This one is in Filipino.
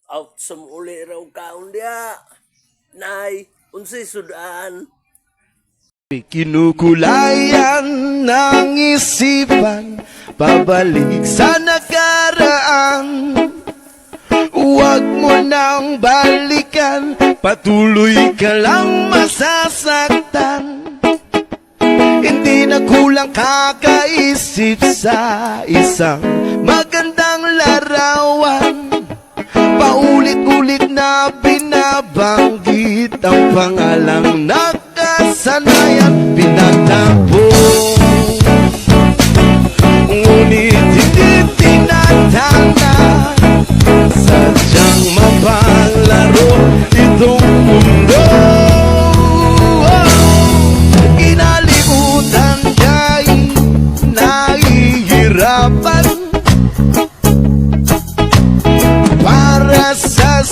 out sumuli raw kaon dia. Nay, unsay sudan? Kinukulayan ng isipan, pabalik sa nakaraan. Huwag mo nang balikan, patuloy ka lang masasaktan. Hindi na kulang kakaisip sa isang magandang larawan. Paulit-ulit na binabanggit ang pangalang nakasanayan, pinagtapo. Ngunit hindi tinatana, sadyang mapalaro itong mundo. Kinalimutan ka'y nahihirapan para sa